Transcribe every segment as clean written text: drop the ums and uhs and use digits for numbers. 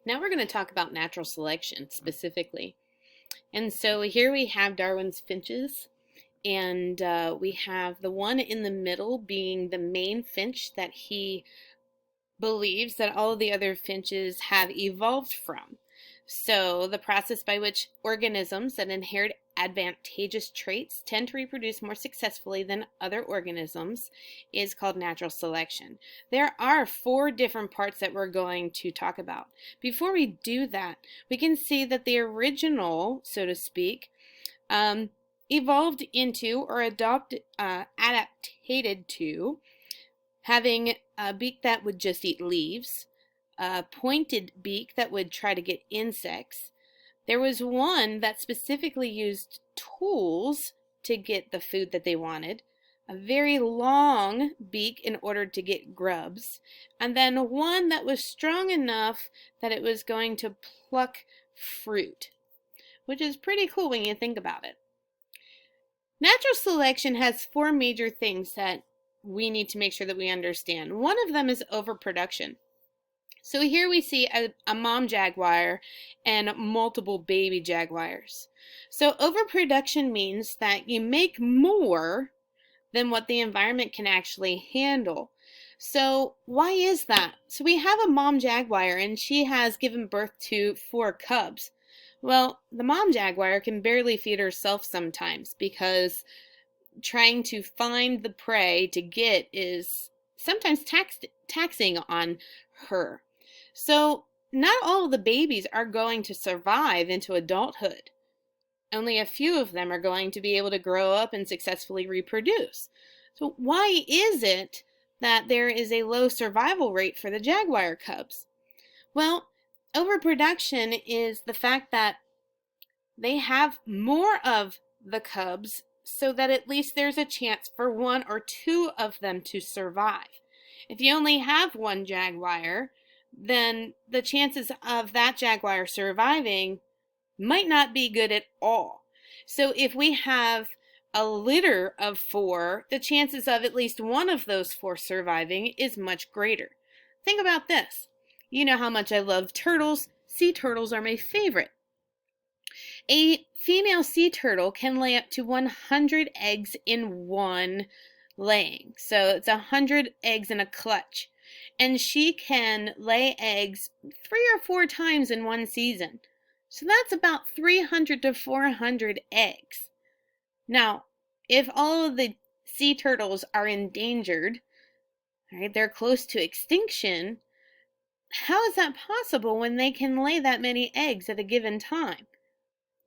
Now we're going to talk about natural selection specifically. And so here we have Darwin's finches, and we have the one in the middle being the main finch that he believes that all of the other finches have evolved from. So the process by which organisms that inherit advantageous traits tend to reproduce more successfully than other organisms is called natural selection. There are 4 different parts that we're going to talk about. Before we do that, we can see that the original, so to speak, evolved into or adapted to having a beak that would just eat leaves, a pointed beak that would try to get insects. There was one that specifically used tools to get the food that they wanted, a very long beak in order to get grubs, and then one that was strong enough that it was going to pluck fruit, which is pretty cool when you think about it. Natural selection has 4 major things that we need to make sure that we understand. One of them is overproduction. So here we see a mom jaguar and multiple baby jaguars. So overproduction means that you make more than what the environment can actually handle. So why is that? So we have a mom jaguar and she has given birth to 4 cubs. Well, the mom jaguar can barely feed herself sometimes because trying to find the prey to get is sometimes taxing on her. So not all of the babies are going to survive into adulthood. Only a few of them are going to be able to grow up and successfully reproduce. So why is it that there is a low survival rate for the jaguar cubs? Well, overproduction is the fact that they have more of the cubs so that at least there's a chance for 1 or 2 of them to survive. If you only have 1 jaguar, then the chances of that jaguar surviving might not be good at all. So if we have a litter of 4, the chances of at least 1 of those 4 surviving is much greater. Think about this. You know how much I love turtles. Sea turtles are my favorite. A female sea turtle can lay up to 100 eggs in one laying. So it's 100 eggs in a clutch. And she can lay eggs 3 or 4 times in one season. So that's about 300 to 400 eggs. Now, if all of the sea turtles are endangered, right, they're close to extinction, how is that possible when they can lay that many eggs at a given time?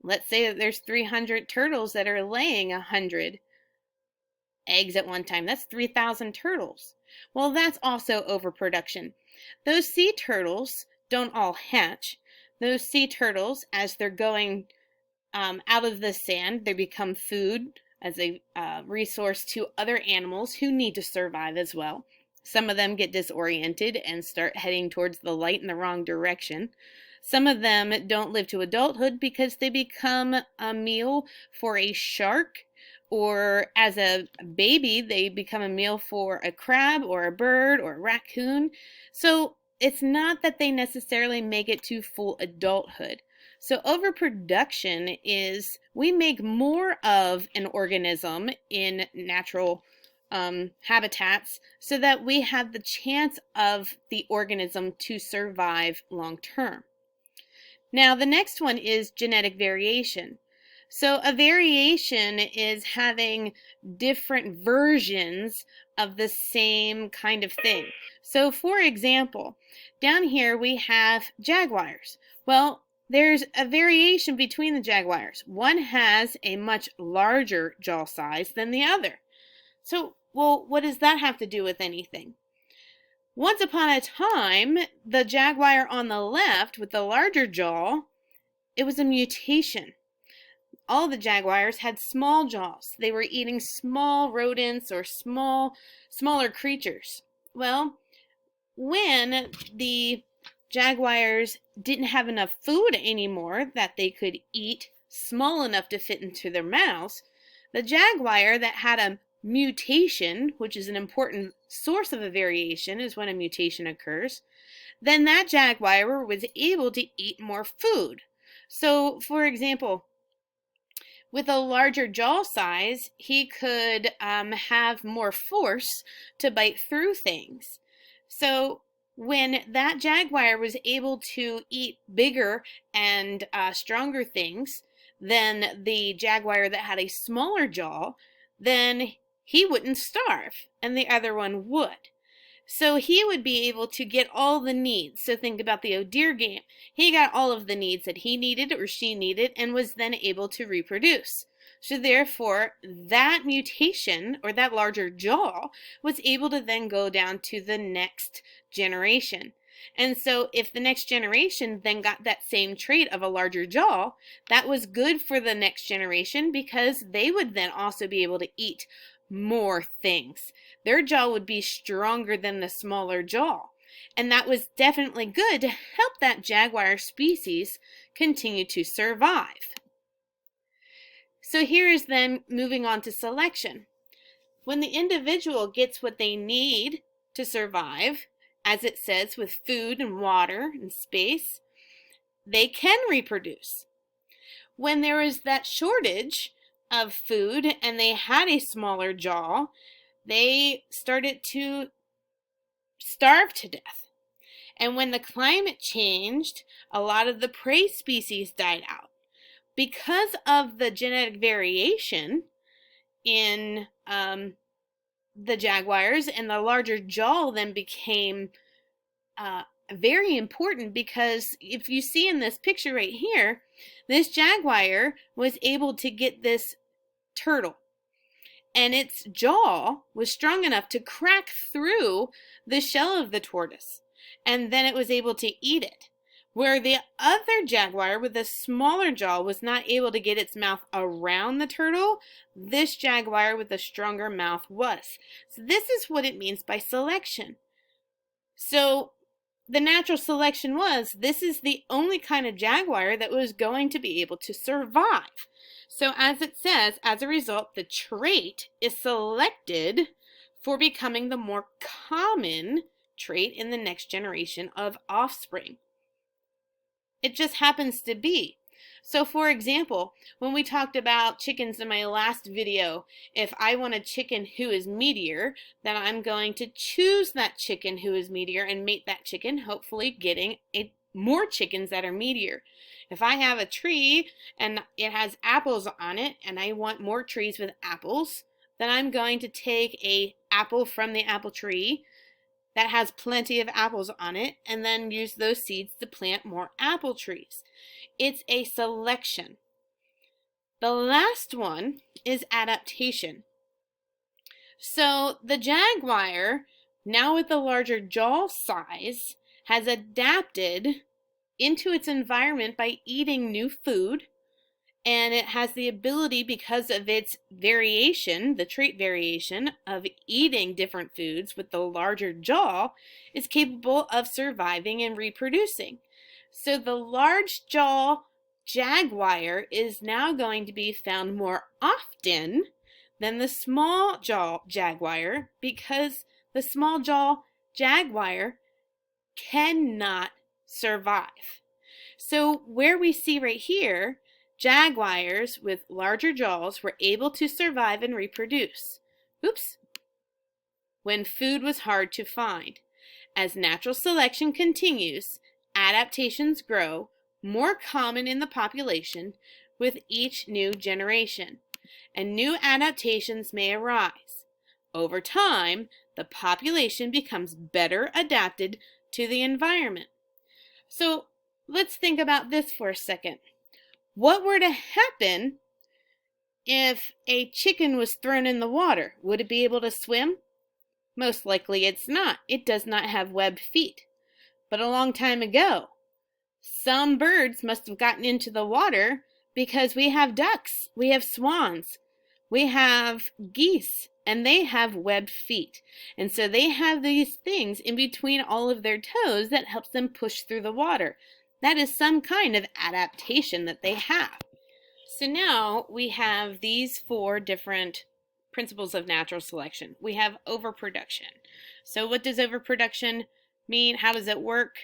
Let's say that there's 300 turtles that are laying 100 eggs at one time. That's 3,000 turtles. Well, that's also overproduction. Those sea turtles don't all hatch. Those sea turtles, as they're going out of the sand, they become food as a resource to other animals who need to survive as well. Some of them get disoriented and start heading towards the light in the wrong direction. Some of them don't live to adulthood because they become a meal for a shark, or as a baby, they become a meal for a crab or a bird or a raccoon. So it's not that they necessarily make it to full adulthood. So overproduction is we make more of an organism in natural habitats so that we have the chance of the organism to survive long term. Now, the next one is genetic variation. So a variation is having different versions of the same kind of thing. So for example, down here we have jaguars. Well, there's a variation between the jaguars. One has a much larger jaw size than the other. So, well, what does that have to do with anything? Once upon a time, the jaguar on the left with the larger jaw, it was a mutation. All the jaguars had small jaws. They were eating small rodents or smaller creatures. Well, when the jaguars didn't have enough food anymore that they could eat small enough to fit into their mouths, the jaguar that had a mutation, which is an important source of a variation, is when a mutation occurs, then that jaguar was able to eat more food. So, for example, with a larger jaw size, he could have more force to bite through things. So when that jaguar was able to eat bigger and stronger things than the jaguar that had a smaller jaw, then he wouldn't starve and the other one would. So he would be able to get all the needs. So think about the deer game. He got all of the needs that he needed or she needed and was then able to reproduce. So therefore, that mutation or that larger jaw was able to then go down to the next generation. And so if the next generation then got that same trait of a larger jaw, that was good for the next generation because they would then also be able to eat more things. Their jaw would be stronger than the smaller jaw. And that was definitely good to help that jaguar species continue to survive. So here is then moving on to selection. When the individual gets what they need to survive, as it says, with food and water and space, they can reproduce. When there is that shortage of food and they had a smaller jaw, they started to starve to death. And when the climate changed, a lot of the prey species died out. Because of the genetic variation in the jaguars, and the larger jaw then became very important, because if you see in this picture right here, this jaguar was able to get this turtle, and its jaw was strong enough to crack through the shell of the tortoise, and then it was able to eat it. Where the other jaguar with a smaller jaw was not able to get its mouth around the turtle, this jaguar with a stronger mouth was. So this is what it means by selection. So the natural selection was, this is the only kind of jaguar that was going to be able to survive. So as it says, as a result, the trait is selected for becoming the more common trait in the next generation of offspring. It just happens to be. So for example, when we talked about chickens in my last video, if I want a chicken who is meatier, then I'm going to choose that chicken who is meatier and mate that chicken, hopefully getting more chickens that are meatier. If I have a tree and it has apples on it and I want more trees with apples, then I'm going to take an apple from the apple tree that has plenty of apples on it and then use those seeds to plant more apple trees. It's a selection. The last one is adaptation. So the jaguar, now with the larger jaw size, has adapted into its environment by eating new food, and it has the ability, because of its variation, the trait variation of eating different foods with the larger jaw, is capable of surviving and reproducing. So the large jaw jaguar is now going to be found more often than the small jaw jaguar, because the small jaw jaguar cannot survive. So where we see right here, jaguars with larger jaws were able to survive and reproduce. When food was hard to find. As natural selection continues, adaptations grow, more common in the population with each new generation, and new adaptations may arise. Over time, the population becomes better adapted to the environment. So let's think about this for a second. What were to happen if a chicken was thrown in the water? Would it be able to swim? Most likely it's not. It does not have webbed feet. But a long time ago, some birds must have gotten into the water, because we have ducks, we have swans, we have geese, and they have webbed feet. And so they have these things in between all of their toes that helps them push through the water. That is some kind of adaptation that they have. So now we have these 4 different principles of natural selection. We have overproduction. So what does overproduction mean? How does it work?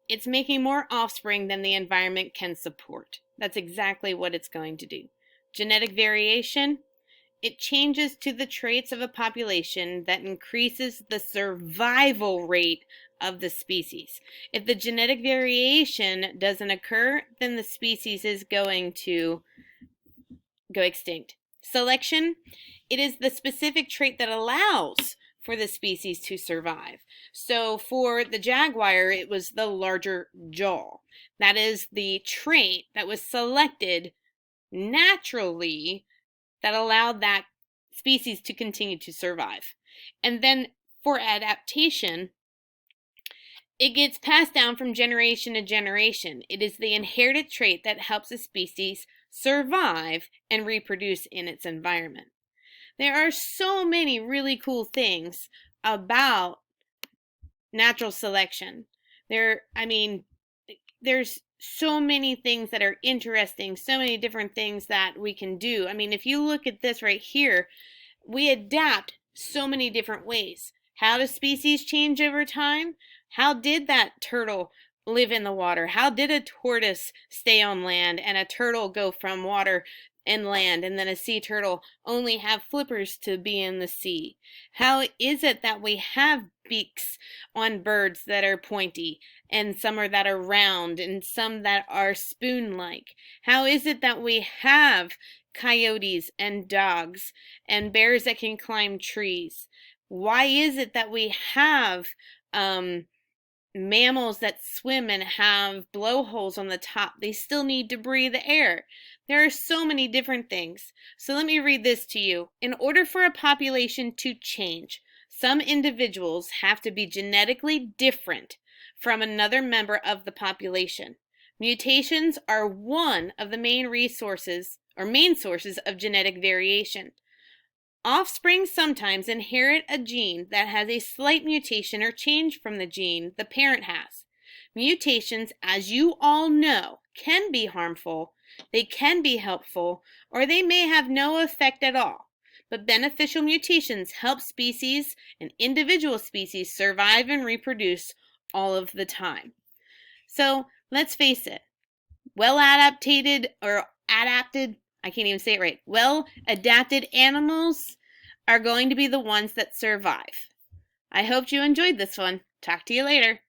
It's making more offspring than the environment can support. That's exactly what it's going to do. Genetic variation, it changes to the traits of a population that increases the survival rate of the species. If the genetic variation doesn't occur, then the species is going to go extinct. Selection, it is the specific trait that allows for the species to survive. So for the jaguar, it was the larger jaw. That is the trait that was selected naturally that allowed that species to continue to survive. And then for adaptation, it gets passed down from generation to generation. It is the inherited trait that helps a species survive and reproduce in its environment. There are so many really cool things about natural selection. There's so many things that are interesting, so many different things that we can do. I mean, if you look at this right here, we adapt so many different ways. How do species change over time? How did that turtle live in the water? How did a tortoise stay on land and a turtle go from water and land, and then a sea turtle only have flippers to be in the sea? How is it that we have beaks on birds that are pointy, and some are that are round, and some that are spoon-like? How is it that we have coyotes and dogs and bears that can climb trees? Why is it that we have mammals that swim and have blowholes on the top? They still need to breathe air. There are so many different things. So let me read this to you. In order for a population to change, some individuals have to be genetically different from another member of the population. Mutations are one of the main sources of genetic variation. Offspring sometimes inherit a gene that has a slight mutation or change from the gene the parent has. Mutations, as you all know, can be harmful, they can be helpful, or they may have no effect at all. But beneficial mutations help species and individual species survive and reproduce all of the time. So let's face it, well-adapted, well-adapted animals are going to be the ones that survive. I hope you enjoyed this one. Talk to you later.